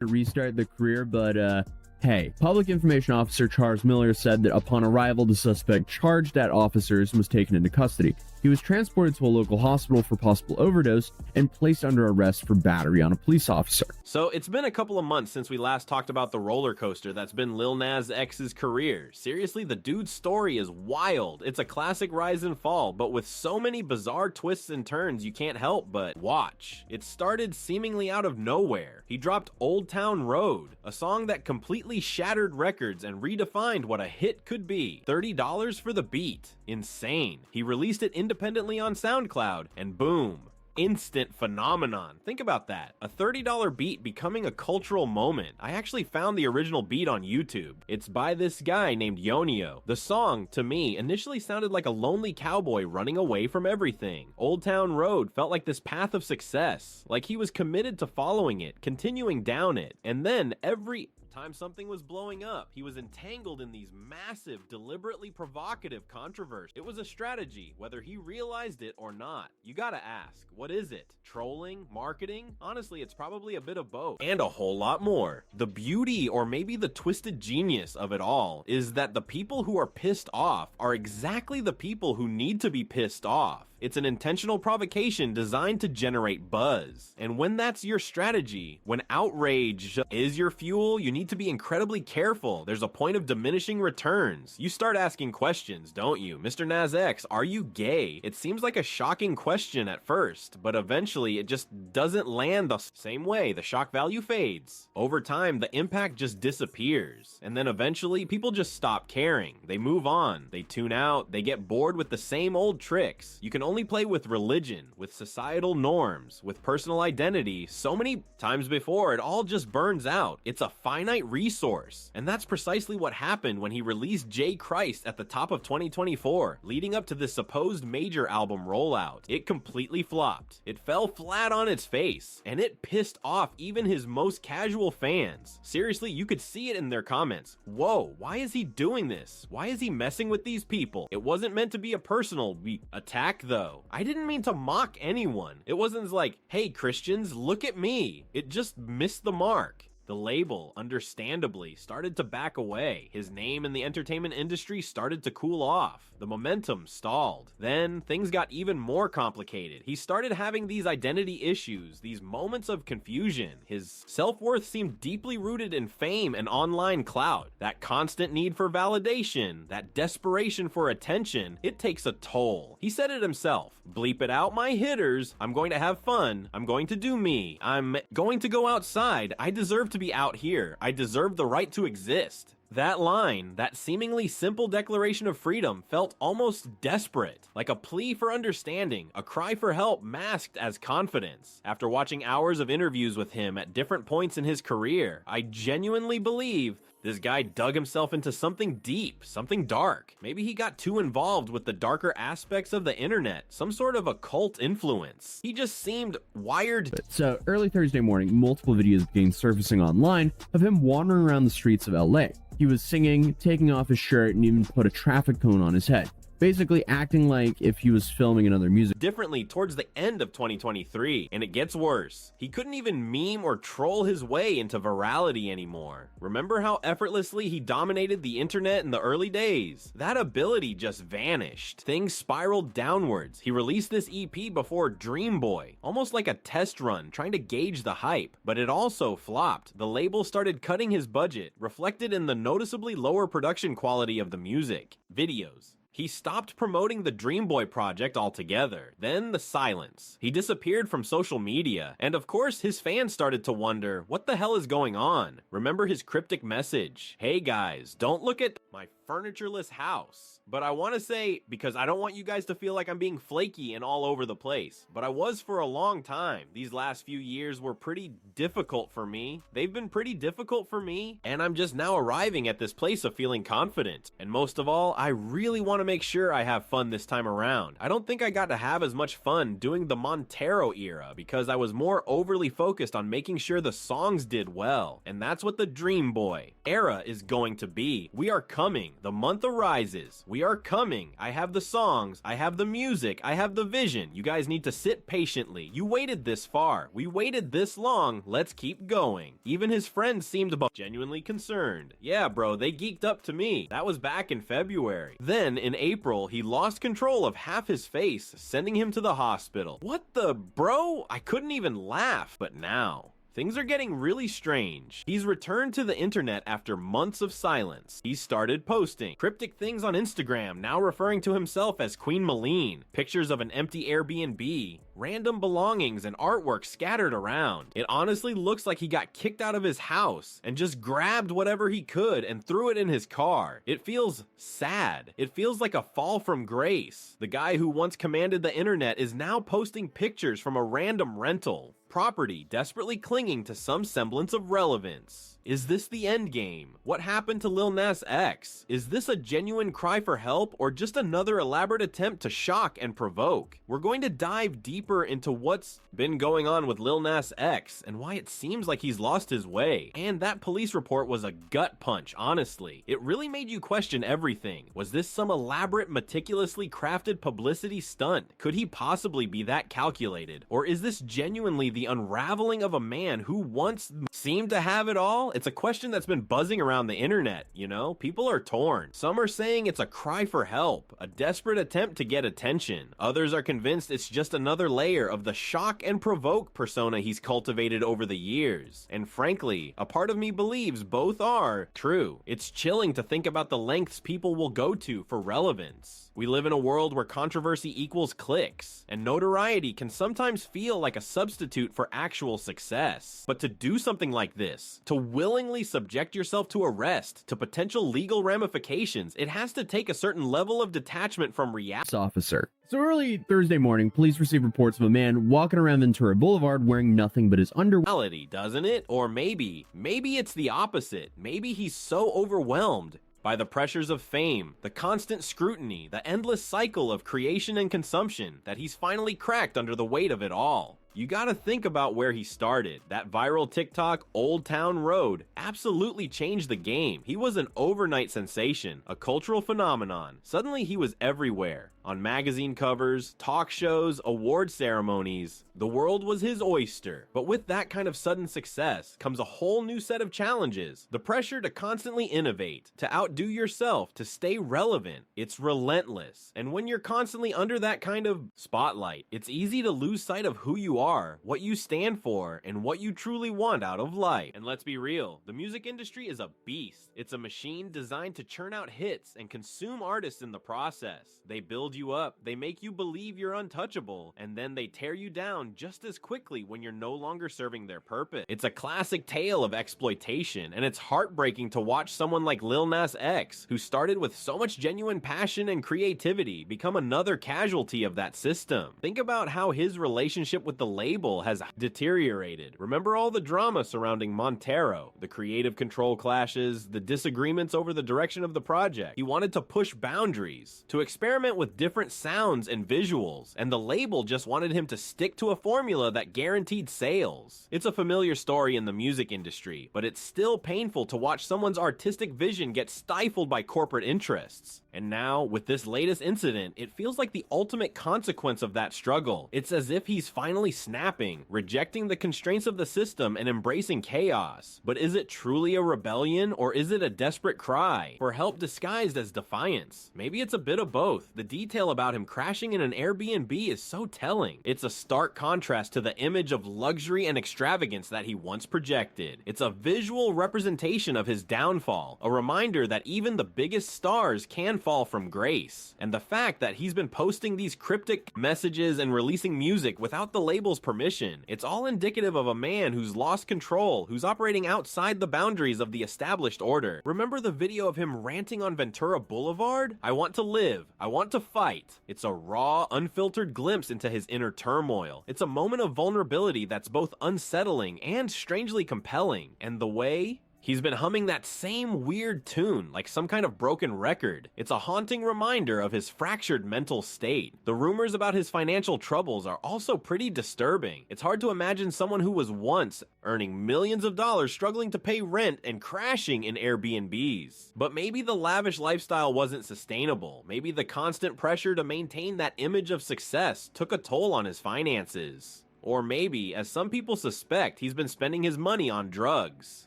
to restart the career, but hey, Public Information Officer Charles Miller said that upon arrival, the suspect charged at officers and was taken into custody. He was transported to a local hospital for possible overdose and placed under arrest for battery on a police officer. So it's been a couple of months since we last talked about the roller coaster that's been Lil Nas X's career. Seriously, the dude's story is wild. It's a classic rise and fall, but with so many bizarre twists and turns you can't help but watch. It started seemingly out of nowhere. He dropped Old Town Road, a song that completely shattered records and redefined what a hit could be. $30 for the beat. Insane. He released it independently on SoundCloud, and boom. Instant phenomenon. Think about that. A $30 beat becoming a cultural moment. I actually found the original beat on YouTube. It's by this guy named Yonio. The song, to me, initially sounded like a lonely cowboy running away from everything. Old Town Road felt like this path of success, like he was committed to following it, continuing down it, and then every time something was blowing up, he was entangled in these massive, deliberately provocative controversies. It was a strategy, whether he realized it or not. You gotta ask, what is it? Trolling? Marketing? Honestly, it's probably a bit of both. And a whole lot more. The beauty, or maybe the twisted genius of it all, is that the people who are pissed off are exactly the people who need to be pissed off. It's an intentional provocation designed to generate buzz. And when that's your strategy, when outrage is your fuel, you need to be incredibly careful. There's a point of diminishing returns. You start asking questions, don't you? Mr. Nas X, are you gay? It seems like a shocking question at first, but eventually it just doesn't land the same way. The shock value fades. Over time, the impact just disappears. And then eventually, people just stop caring. They move on. They tune out. They get bored with the same old tricks. You can only play with religion, with societal norms, with personal identity so many times before it all just burns out. It's a finite resource. And that's precisely what happened when he released J. Christ at the top of 2024, leading up to this supposed major album rollout. It completely flopped. It fell flat on its face, and it pissed off even his most casual fans. Seriously, you could see it in their comments. Whoa, why is he doing this? Why is he messing with these people? It wasn't meant to be a personal attack though. I didn't mean to mock anyone. It wasn't like, hey Christians, look at me. It just missed the mark. The label, understandably, started to back away. His name in the entertainment industry started to cool off. The momentum stalled. Then things got even more complicated. He started having these identity issues, these moments of confusion. His self-worth seemed deeply rooted in fame and online clout. That constant need for validation, that desperation for attention, it takes a toll. He said it himself. Bleep it out, my hitters. I'm going to have fun. I'm going to do me. I'm going to go outside. I deserve to be out here. I deserve the right to exist. That line, that seemingly simple declaration of freedom, felt almost desperate, like a plea for understanding, a cry for help masked as confidence. After watching hours of interviews with him at different points in his career, I genuinely believe this guy dug himself into something deep, something dark. Maybe he got too involved with the darker aspects of the internet, some sort of occult influence. He just seemed wired. So early Thursday morning, multiple videos began surfacing online of him wandering around the streets of LA. He was singing, taking off his shirt, and even put a traffic cone on his head, basically acting like if he was filming another music differently towards the end of 2023, and it gets worse. He couldn't even meme or troll his way into virality anymore. Remember how effortlessly he dominated the internet in the early days? That ability just vanished. Things spiraled downwards. He released this EP before Dream Boy, almost like a test run, trying to gauge the hype, but it also flopped. The label started cutting his budget, reflected in the noticeably lower production quality of the music, videos. He stopped promoting the Dream Boy project altogether. Then the silence. He disappeared from social media. And of course, his fans started to wonder, what the hell is going on? Remember his cryptic message? Hey guys, don't look at my furnitureless house. But I want to say, because I don't want you guys to feel like I'm being flaky and all over the place, but I was for a long time. These last few years were pretty difficult for me. They've been pretty difficult for me, and I'm just now arriving at this place of feeling confident. And most of all, I really want to make sure I have fun this time around. I don't think I got to have as much fun doing the Montero era because I was more overly focused on making sure the songs did well. And that's what the Dream Boy era is going to be. We are coming. The month arises. We are coming. I have the songs. I have the music. I have the vision. You guys need to sit patiently. You waited this far. We waited this long. Let's keep going. Even his friends seemed genuinely concerned. Yeah, bro, they geeked up to me. That was back in February. Then, in April, he lost control of half his face, sending him to the hospital. What the, bro? I couldn't even laugh. But now, things are getting really strange. He's returned to the internet after months of silence. He started posting cryptic things on Instagram, now referring to himself as Queen Maleen, pictures of an empty Airbnb, random belongings and artwork scattered around. It honestly looks like he got kicked out of his house and just grabbed whatever he could and threw it in his car. It feels sad. It feels like a fall from grace. The guy who once commanded the internet is now posting pictures from a random rental property, desperately clinging to some semblance of relevance. Is this the end game? What happened to Lil Nas X? Is this a genuine cry for help or just another elaborate attempt to shock and provoke? We're going to dive deeper into what's been going on with Lil Nas X and why it seems like he's lost his way. And that police report was a gut punch, honestly. It really made you question everything. Was this some elaborate, meticulously crafted publicity stunt? Could he possibly be that calculated? Or is this genuinely the unraveling of a man who once seemed to have it all? It's a question that's been buzzing around the internet, you know? People are torn. Some are saying it's a cry for help, a desperate attempt to get attention. Others are convinced it's just another layer of the shock and provoke persona he's cultivated over the years. And frankly, a part of me believes both are true. It's chilling to think about the lengths people will go to for relevance. We live in a world where controversy equals clicks, and notoriety can sometimes feel like a substitute for actual success. But to do something like this, to willingly subject yourself to arrest, to potential legal ramifications, it has to take a certain level of detachment from reality. Officer. So early Thursday morning, police received reports of a man walking around Ventura Boulevard wearing nothing but his underwear. Doesn't it? Or maybe it's the opposite. Maybe he's so overwhelmed by the pressures of fame, the constant scrutiny, the endless cycle of creation and consumption that he's finally cracked under the weight of it all. You gotta think about where he started. That viral TikTok, Old Town Road, absolutely changed the game. He was an overnight sensation, a cultural phenomenon. Suddenly he was everywhere. On magazine covers, talk shows, award ceremonies. The world was his oyster. But with that kind of sudden success comes a whole new set of challenges. The pressure to constantly innovate, to outdo yourself, to stay relevant. It's relentless. And when you're constantly under that kind of spotlight, it's easy to lose sight of who you are, what you stand for, and what you truly want out of life. And let's be real, the music industry is a beast. It's a machine designed to churn out hits and consume artists in the process. They build you up, they make you believe you're untouchable, and then they tear you down just as quickly when you're no longer serving their purpose. It's a classic tale of exploitation, and it's heartbreaking to watch someone like Lil Nas X, who started with so much genuine passion and creativity, become another casualty of that system. Think about how his relationship with the label has deteriorated. Remember all the drama surrounding Montero, the creative control clashes, the disagreements over the direction of the project. He wanted to push boundaries, to experiment with different sounds and visuals, and the label just wanted him to stick to a formula that guaranteed sales. It's a familiar story in the music industry, but it's still painful to watch someone's artistic vision get stifled by corporate interests. And now, with this latest incident, it feels like the ultimate consequence of that struggle. It's as if he's finally snapping, rejecting the constraints of the system and embracing chaos. But is it truly a rebellion, or is it a desperate cry for help disguised as defiance? Maybe it's a bit of both. The detail about him crashing in an Airbnb is so telling. It's a stark contrast to the image of luxury and extravagance that he once projected. It's a visual representation of his downfall, a reminder that even the biggest stars can fall from grace. And the fact that he's been posting these cryptic messages and releasing music without the label's permission, it's all indicative of a man who's lost control, who's operating outside the boundaries of the established order. Remember the video of him ranting on Ventura Boulevard? I want to live. I want to fight. It's a raw, unfiltered glimpse into his inner turmoil. It's a moment of vulnerability that's both unsettling and strangely compelling. And the way He's been humming that same weird tune, like some kind of broken record. It's a haunting reminder of his fractured mental state. The rumors about his financial troubles are also pretty disturbing. It's hard to imagine someone who was once earning millions of dollars struggling to pay rent and crashing in Airbnbs. But maybe the lavish lifestyle wasn't sustainable. Maybe the constant pressure to maintain that image of success took a toll on his finances. Or maybe, as some people suspect, he's been spending his money on drugs.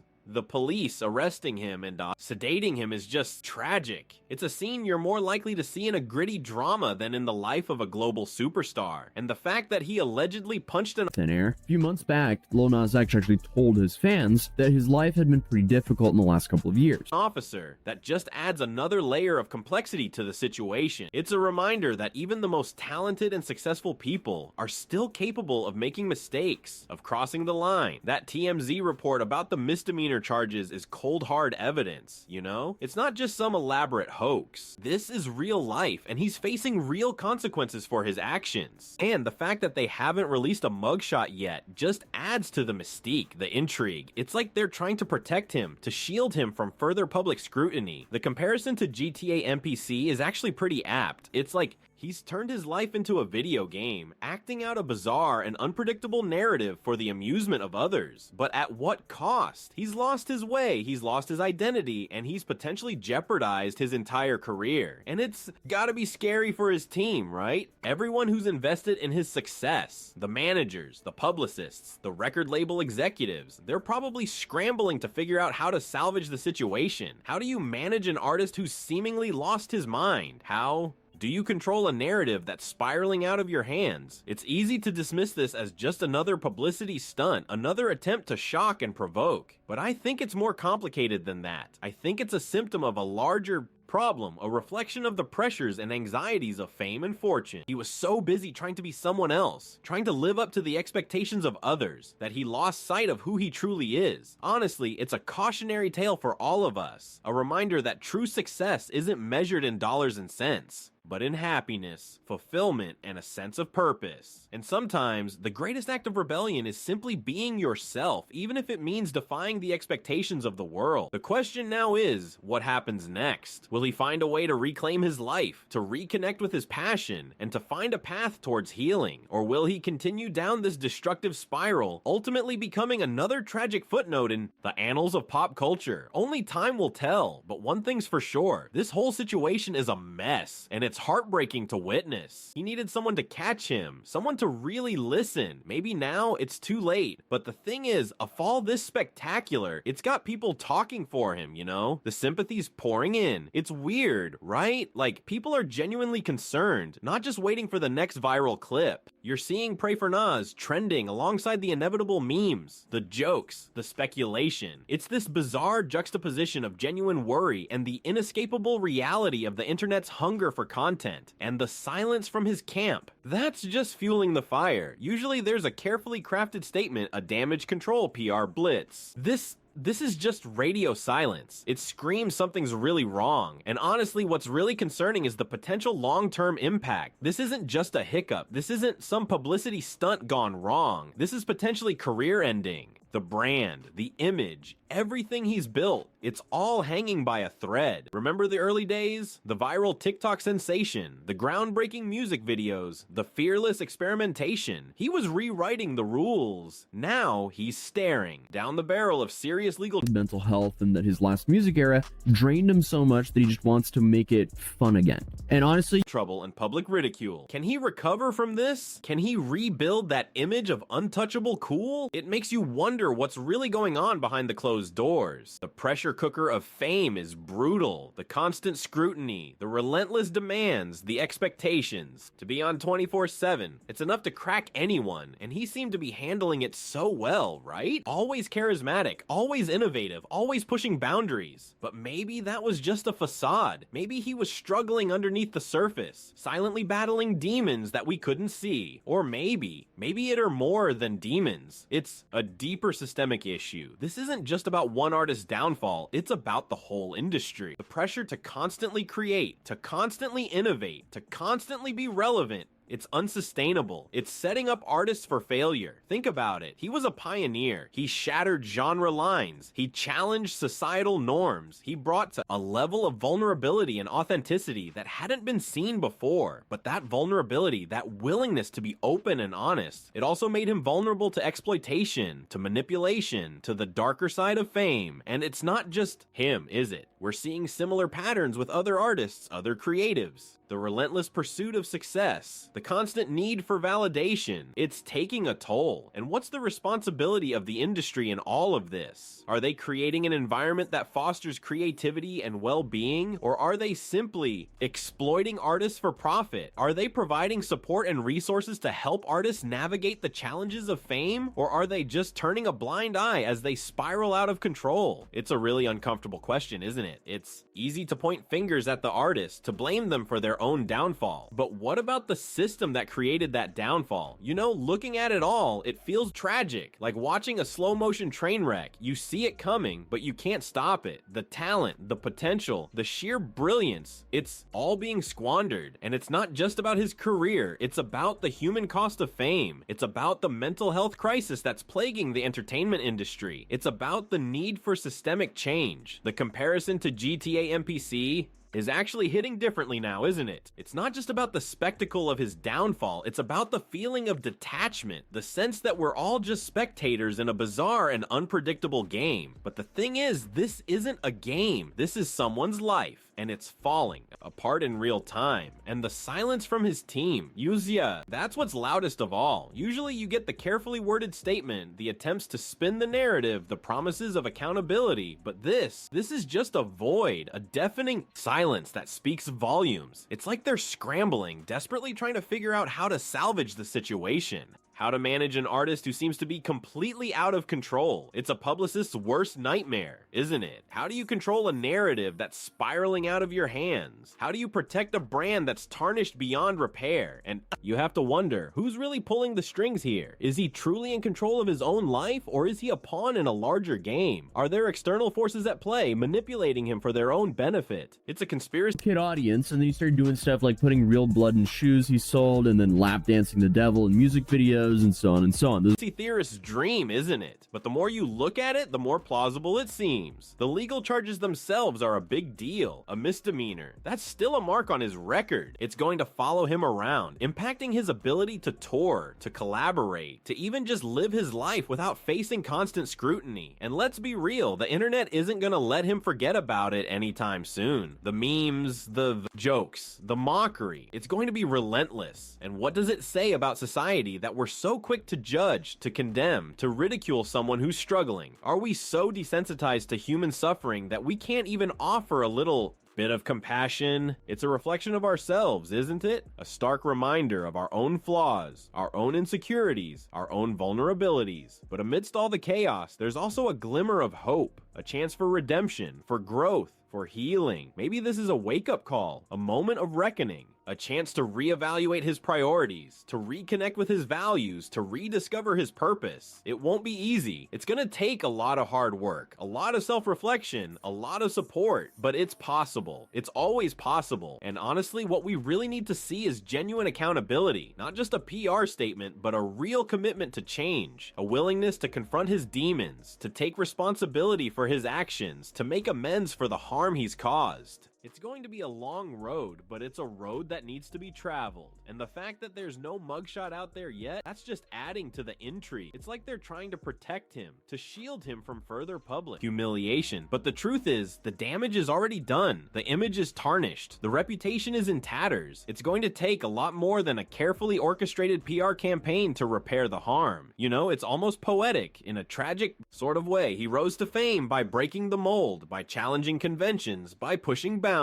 The police arresting him and sedating him is just tragic. It's a scene you're more likely to see in a gritty drama than in the life of a global superstar. And the fact that he allegedly punched an thin air. A few months back, Lil Nas X actually told his fans that his life had been pretty difficult in the last couple of years. officer, that just adds another layer of complexity to the situation. It's a reminder that even the most talented and successful people are still capable of making mistakes, of crossing the line. That TMZ report about the misdemeanor charges is cold hard evidence, you know? It's not just some elaborate hoax. This is real life, and he's facing real consequences for his actions. And the fact that they haven't released a mugshot yet just adds to the mystique, the intrigue. It's like they're trying to protect him, to shield him from further public scrutiny. The comparison to GTA NPC is actually pretty apt. It's like he's turned his life into a video game, acting out a bizarre and unpredictable narrative for the amusement of others. But at what cost? He's lost his way, he's lost his identity, and he's potentially jeopardized his entire career. And it's gotta be scary for his team, right? Everyone who's invested in his success, the managers, the publicists, the record label executives, they're probably scrambling to figure out how to salvage the situation. How do you manage an artist who's seemingly lost his mind? How do you control a narrative that's spiraling out of your hands? It's easy to dismiss this as just another publicity stunt, another attempt to shock and provoke. But I think it's more complicated than that. I think it's a symptom of a larger problem, a reflection of the pressures and anxieties of fame and fortune. He was so busy trying to be someone else, trying to live up to the expectations of others, that he lost sight of who he truly is. Honestly, it's a cautionary tale for all of us, a reminder that true success isn't measured in dollars and cents, but in happiness, fulfillment, and a sense of purpose. And sometimes, the greatest act of rebellion is simply being yourself, even if it means defying the expectations of the world. The question now is, what happens next? Will he find a way to reclaim his life, to reconnect with his passion, and to find a path towards healing? Or will he continue down this destructive spiral, ultimately becoming another tragic footnote in the annals of pop culture? Only time will tell, but one thing's for sure, this whole situation is a mess, and it's heartbreaking to witness. He needed someone to catch him, someone to really listen. Maybe now it's too late, but the thing is, a fall this spectacular, it's got people talking for him, you know? The sympathy's pouring in. It's weird, right? Like, people are genuinely concerned, not just waiting for the next viral clip. You're seeing Pray for Nas trending alongside the inevitable memes, the jokes, the speculation. It's this bizarre juxtaposition of genuine worry and the inescapable reality of the internet's hunger for content, and the silence from his camp. That's just fueling the fire. Usually there's a carefully crafted statement, a damage control PR blitz. This is just radio silence. It screams something's really wrong. And honestly, what's really concerning is the potential long-term impact. This isn't just a hiccup. This isn't some publicity stunt gone wrong. This is potentially career-ending. The brand, the image, everything he's built, it's all hanging by a thread. Remember the early days? The viral TikTok sensation, the groundbreaking music videos, the fearless experimentation. He was rewriting the rules. Now he's staring down the barrel of serious legal mental health, and that his last music era drained him so much that he just wants to make it fun again. And honestly, trouble and public ridicule. Can he recover from this? Can he rebuild that image of untouchable cool? It makes you wonder what's really going on behind the closed doors. The pressure cooker of fame is brutal. The constant scrutiny, the relentless demands, the expectations. To be on 24/7, it's enough to crack anyone, and he seemed to be handling it so well, right? Always charismatic, always innovative, always pushing boundaries. But maybe that was just a facade. Maybe he was struggling underneath the surface, silently battling demons that we couldn't see. Or maybe it are more than demons. It's a deeper systemic issue. This isn't just about one artist's downfall, it's about the whole industry. The pressure to constantly create, to constantly innovate, to constantly be relevant, It's unsustainable. It's setting up artists for failure. Think about it. He was a pioneer. He shattered genre lines. He challenged societal norms. He brought to a level of vulnerability and authenticity that hadn't been seen before. But that vulnerability, that willingness to be open and honest, it also made him vulnerable to exploitation, to manipulation, to the darker side of fame. And it's not just him, is it? We're seeing similar patterns with other artists, other creatives. The relentless pursuit of success, the constant need for validation, it's taking a toll. And what's the responsibility of the industry in all of this? Are they creating an environment that fosters creativity and well-being? Or are they simply exploiting artists for profit? Are they providing support and resources to help artists navigate the challenges of fame? Or are they just turning a blind eye as they spiral out of control? It's a really uncomfortable question, isn't it? It's easy to point fingers at the artists, to blame them for their own downfall. But what about the system that created that downfall? You know, looking at it all, it feels tragic. Like watching a slow motion train wreck. You see it coming, but you can't stop it. The talent, the potential, the sheer brilliance, it's all being squandered. And it's not just about his career. It's about the human cost of fame. It's about the mental health crisis that's plaguing the entertainment industry. It's about the need for systemic change. The comparison to GTA NPC is actually hitting differently now, isn't it? It's not just about the spectacle of his downfall, it's about the feeling of detachment, the sense that we're all just spectators in a bizarre and unpredictable game. But the thing is, this isn't a game. This is someone's life, and it's falling apart in real time. And the silence from his team, Yuzia, that's what's loudest of all. Usually you get the carefully worded statement, the attempts to spin the narrative, the promises of accountability, but this is just a void, a deafening silence that speaks volumes. It's like they're scrambling, desperately trying to figure out how to salvage the situation. How to manage an artist who seems to be completely out of control. It's a publicist's worst nightmare, isn't it? How do you control a narrative that's spiraling out of your hands? How do you protect a brand that's tarnished beyond repair? And you have to wonder, who's really pulling the strings here? Is he truly in control of his own life, or is he a pawn in a larger game? Are there external forces at play manipulating him for their own benefit? It's a conspiracy Kid audience, and then he started doing stuff like putting real blood in shoes he sold, and then lap dancing the devil in music videos, and so on and so on. theorist's dream, isn't it? But the more you look at it, the more plausible it seems. The legal charges themselves are a big deal, a misdemeanor. That's still a mark on his record. It's going to follow him around, impacting his ability to tour, to collaborate, to even just live his life without facing constant scrutiny. And let's be real, the internet isn't gonna let him forget about it anytime soon. The memes, the jokes, the mockery, it's going to be relentless. And what does it say about society that we're so quick to judge, to condemn, to ridicule someone who's struggling? Are we so desensitized to human suffering that we can't even offer a little bit of compassion? It's a reflection of ourselves, isn't it? A stark reminder of our own flaws, our own insecurities, our own vulnerabilities. But amidst all the chaos, there's also a glimmer of hope, a chance for redemption, for growth, for healing. Maybe this is a wake-up call, a moment of reckoning, a chance to reevaluate his priorities, to reconnect with his values, to rediscover his purpose. It won't be easy. It's gonna take a lot of hard work, a lot of self-reflection, a lot of support, but it's possible. It's always possible. And honestly, what we really need to see is genuine accountability, not just a PR statement, but a real commitment to change, a willingness to confront his demons, to take responsibility for his actions, to make amends for the harm he's caused. It's going to be a long road, but it's a road that needs to be traveled. And the fact that there's no mugshot out there yet, that's just adding to the intrigue. It's like they're trying to protect him, to shield him from further public humiliation. But the truth is, the damage is already done. The image is tarnished. The reputation is in tatters. It's going to take a lot more than a carefully orchestrated PR campaign to repair the harm. You know, it's almost poetic in a tragic sort of way. He rose to fame by breaking the mold, by challenging conventions, by pushing boundaries.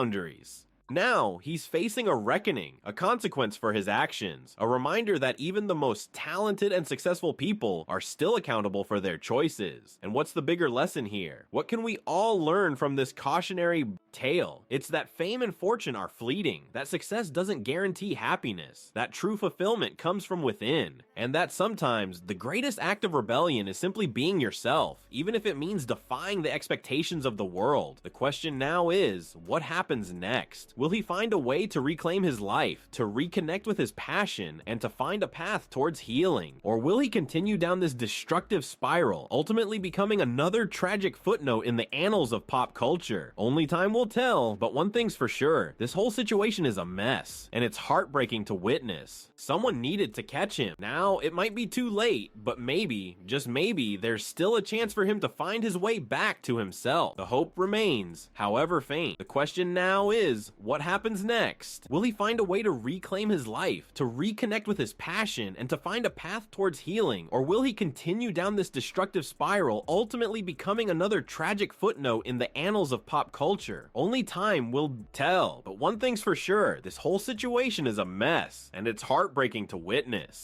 Now, he's facing a reckoning, a consequence for his actions, a reminder that even the most talented and successful people are still accountable for their choices. And what's the bigger lesson here? What can we all learn from this cautionary tale? It's that fame and fortune are fleeting, that success doesn't guarantee happiness, that true fulfillment comes from within, and that sometimes the greatest act of rebellion is simply being yourself, even if it means defying the expectations of the world. The question now is, what happens next? Will he find a way to reclaim his life, to reconnect with his passion, and to find a path towards healing? Or will he continue down this destructive spiral, ultimately becoming another tragic footnote in the annals of pop culture? Only time will tell, but one thing's for sure, this whole situation is a mess, and it's heartbreaking to witness. Someone needed to catch him. Now, it might be too late, but maybe, just maybe, there's still a chance for him to find his way back to himself. The hope remains, however faint. The question now is, what happens next? Will he find a way to reclaim his life, to reconnect with his passion, and to find a path towards healing? Or will he continue down this destructive spiral, ultimately becoming another tragic footnote in the annals of pop culture? Only time will tell, but one thing's for sure, this whole situation is a mess, and it's heartbreaking to witness.